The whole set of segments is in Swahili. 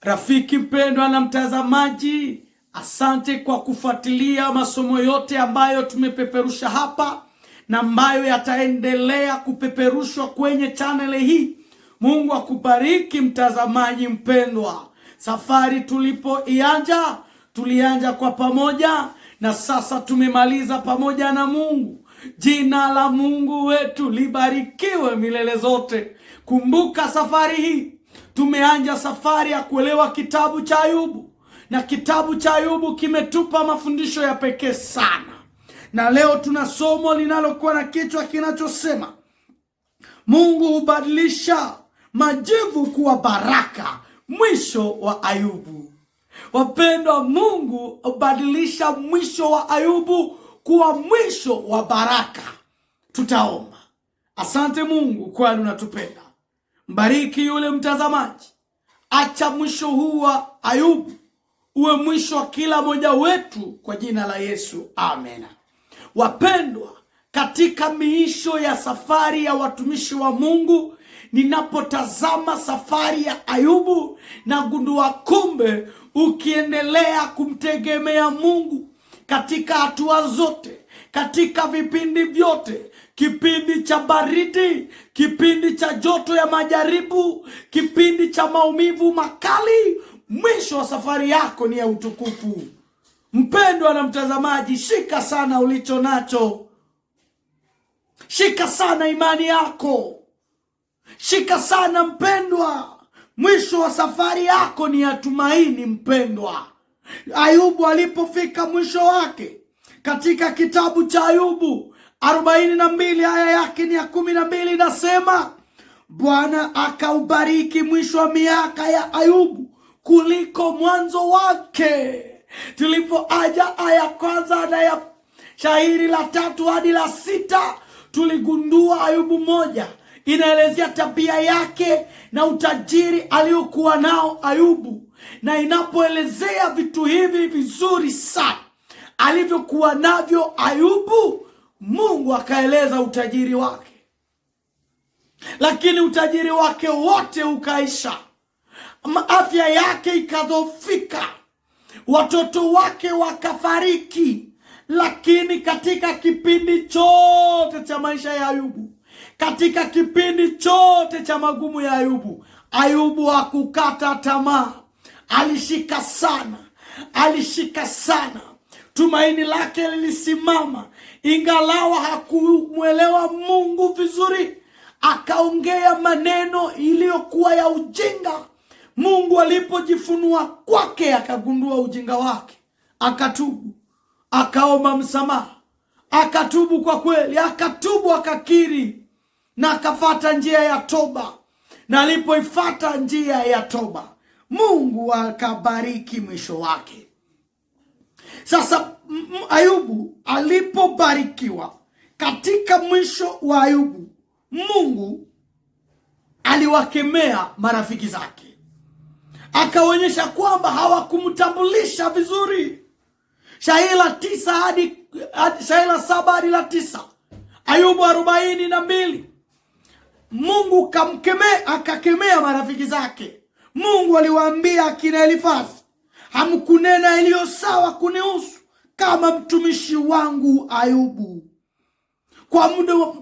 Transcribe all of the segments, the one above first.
Rafiki mpendwa na mtazamaji, asante kwa kufuatilia masomo yote ambayo tumepeperusha hapa na ambayo yataendelea kupeperushwa kwenye channel hii. Mungu akubariki mtazamaji mpendwa. Safari tulianza kwa pamoja na sasa tumemaliza pamoja na Mungu. Jina la Mungu wetu libarikiwe milele zote. Kumbuka safari hii tumeanza safari ya kuelewa kitabu cha Ayubu, na kitabu cha Ayubu kimetupa mafundisho ya pekee sana. Na leo tuna somo linalokuwa na kichwa kinachosema Mungu hubadilisha majivu kuwa baraka, mwisho wa Ayubu. Wapendwa, Mungu hubadilisha mwisho wa Ayubu kuwa mwisho wa baraka. Tutaomba. Asante Mungu kwani unatupenda. Mbariki yule mtazamaji. Acha mwisho huu wa Ayubu uwe mwisho wa kila mmoja wetu kwa jina la Yesu. Amen. Wapendwa, katika miisho ya safari ya watumishi wa Mungu, ninapotazama safari ya Ayubu na gundua kumbe ukiendelea kumtegemea Mungu katika hatua zote, katika vipindi vyote, kipindi cha baridi, kipindi cha joto ya majaribu, kipindi cha maumivu makali, mwisho wa safari yako ni ya utukufu. Mpendwa na mtazamaji, shika sana ulicho nacho. Shika sana imani yako. Shika sana mpendwa. Mwisho wa safari yako ni ya tumaini mpendwa. Ayubu alipofika mwisho wake, katika kitabu cha Ayubu 42 aya yake ni ya 12, nasema Bwana akaubariki mwisho wa miaka ya Ayubu kuliko mwanzo wake. Tulipoaja aya kwanza na ya shairi la 3 hadi la 6, tuligundua Ayubu 1 inaelezea tabia yake na utajiri aliokuwa nao Ayubu, na inapoelezea vitu hivi vizuri sana alivyokuwa navyo Ayubu, Mungu akaeleza utajiri wake. Lakini utajiri wake wote ukaisha. Afya yake ikadhoofika. Watoto wake wakafariki. Lakini katika kipindi chote cha maisha ya Ayubu, katika kipindi chote cha magumu ya Ayubu, Ayubu hakukata tamaa. Alishika sana. Tumaini lake lilisimama. Ingalawa hakumuelewa Mungu vizuri, akaongea maneno iliyokuwa ya ujinga. Mungu alipojifunua kwake akagundua ujinga wake. Akatubu, akaomba msamaha, akatubu kwa kweli, akatubu, akakiri na akafuata njia ya toba. Na alipoifuata njia ya toba, Mungu akabariki mwisho wake. Sasa Ayubu alipobarikiwa, katika mwisho wa Ayubu, Mungu aliwakemea marafiki zake. Akaonyesha kwamba hawakumtambulisha vizuri. Shairi la 7 hadi la 9. Ayubu 42. Mungu akakemea marafiki zake. Mungu aliwaambia akina Elifazi, hamkunena iliyo sawa kunihusu kama mtumishi wangu Ayubu.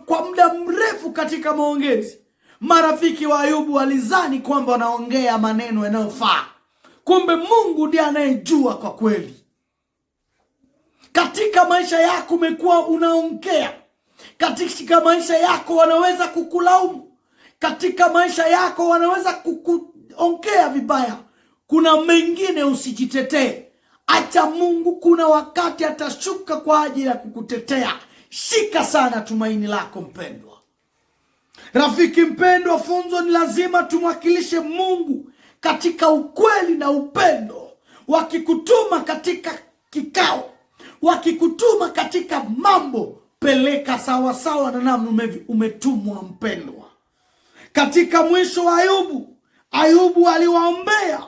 Kwa muda mrefu katika maongezi, marafiki wa Ayubu walizani kwamba wanaongea maneno yanayofaa. Kumbe Mungu ndiye anayejua kwa kweli. Katika maisha yako umekuwa unaongea. Katika maisha yako wanaweza kukulaumu. Katika maisha yako wanaweza kukuongea vibaya. Kuna mengine usijitetee. Acha Mungu, kuna wakati atashuka kwa ajili ya kukutetea. Shika sana tumaini lako mpendwa. Rafiki mpendwa, funzo ni lazima tumwakilishe Mungu katika ukweli na upendo. Wakikutuma katika kikao, wakikutuma katika mambo, peleka sawa sawa na namna umetumwa mpendwa. Katika mwisho wa Ayubu aliwaombea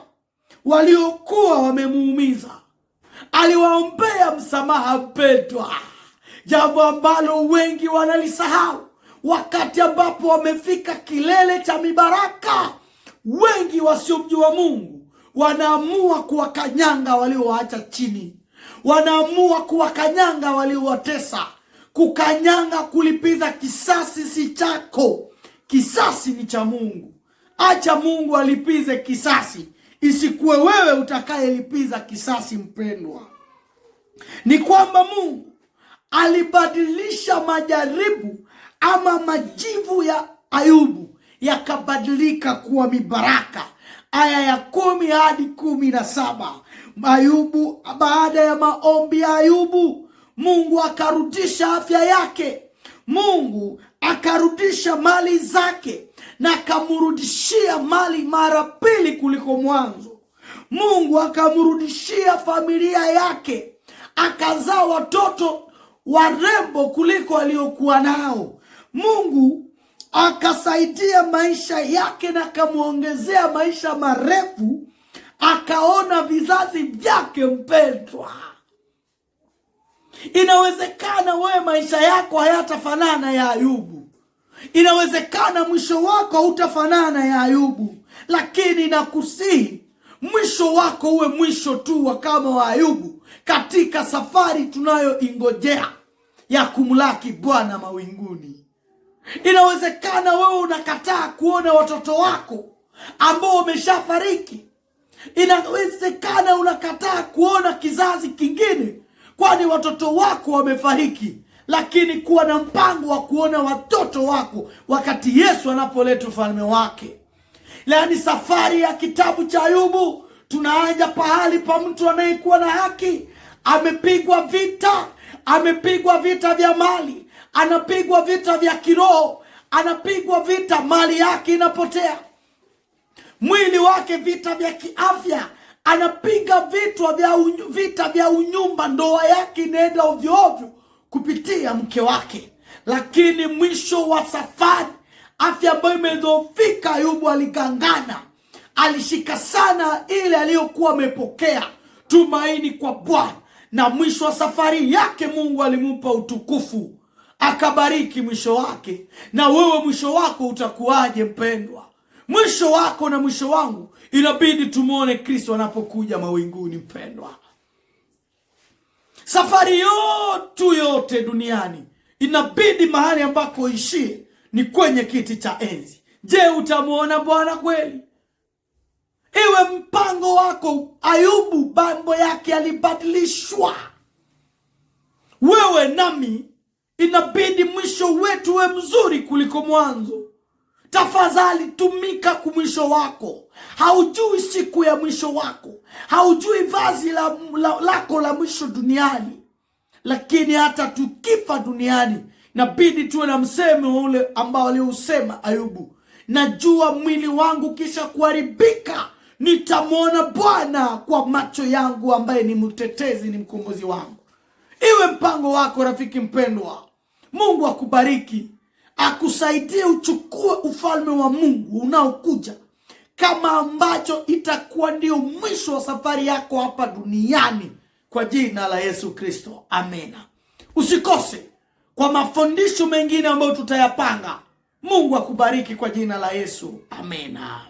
waliokuwa wamemuumiza. Aliwaombea msamaha mpendwa, jambo ambalo wengi wanalisahau. Wakati ambapo wamefika kilele cha mibaraka, wengi wasiomjua Mungu wanaamua kuwakanyanga waliowaacha chini, wanaamua kuwakanyanga waliowatesa. Kukanyanga, kulipiza kisasi si chako, kisasi ni cha Mungu. Acha Mungu alipize kisasi, isikuwe wewe utakayelipiza kisasi. Mpendwa, ni kwamba Mungu alibadilisha majaribu ama majivu ya Ayubu yakabadilika kuwa mibaraka. Aya ya 10 hadi 17. Ayubu, baada ya maombi ya Ayubu, Mungu akarudisha afya yake, Mungu akarudisha mali zake na akamrudishia mali mara pili kuliko mwanzo. Mungu akamrudishia familia yake, akazaa watoto warembo kuliko aliokuwa nao. Mungu akasaidia maisha yake na akamuongezea maisha marefu, akaona vizazi vyake. Mpendwa, inawezekana wewe maisha yako hayatafanana ya Ayubu, inawezekana mwisho wako hautafanana ya Ayubu, lakini nakusihi mwisho wako uwe mwisho tu wa kama wa Ayubu, katika safari tunayoingojea ya kumlaki Bwana mawinguni. Inawezekana wewe unakataa kuona watoto wako ambao wameshafariki. Inawezekana unakataa kuona kizazi kingine, kwani watoto wako wamefariki. Lakini kuwa na mpango wa kuona watoto wako wakati Yesu anapoleta ufalme wake. Yaani safari ya kitabu cha Ayubu, tunaanja pahali pa mtu anayekuwa na haki. Amepigwa vita, amepigwa vita vya mali, anapigwa vita vya kiroho, anapigwa vita, mali yake inapotea, mwili wake vita vya kiafya, anapiga vita vya unyumba, ndoa yake inaenda ovyo ovyo kupitia mke wake. Lakini mwisho wa safari, afya ambayo imedhoofika, Ayubu aligangana, alishika sana ile aliyokuwa amepokea, tumaini kwa Bwana, na mwisho wa safari yake Mungu alimupa utukufu, akabariki mwisho wake. Na wewe mwisho wako utakuwaje mpendwa? Mwisho wako na mwisho wangu inabidi tumuone Kristo anapokuja mawinguni. Mpendwa, safari yote duniani inabidi mahali ambako ishie ni kwenye kiti cha enzi. Je, utamuona Bwana kweli? Iwe mpango wako. Ayubu mambo yake yalibadilishwa. Wewe nami inabidi mwisho wetu we mzuri kuliko mwanzo. Tafadhali tumika kumwisho wako. Haujui siku ya mwisho wako, haujui vazi lako la mwisho duniani. Lakini hata tukifa duniani inabidi tuwe na msemo ule ambao aliusema Ayubu: najua mwili wangu kisha kuharibika nitamwona Bwana kwa macho yangu, ambaye ni mtetezi, ni mkombozi wangu. Iwe mpango wako rafiki mpendwa. Mungu akubariki, akusaidie uchukue ufalme wa Mungu unaokuja, kama ambacho itakuwa ndio mwisho wa safari yako hapa duniani, kwa jina la Yesu Kristo, amena. Usikose kwa mafundisho mengine ambayo tutayapanga. Mungu akubariki kwa jina la Yesu, amena.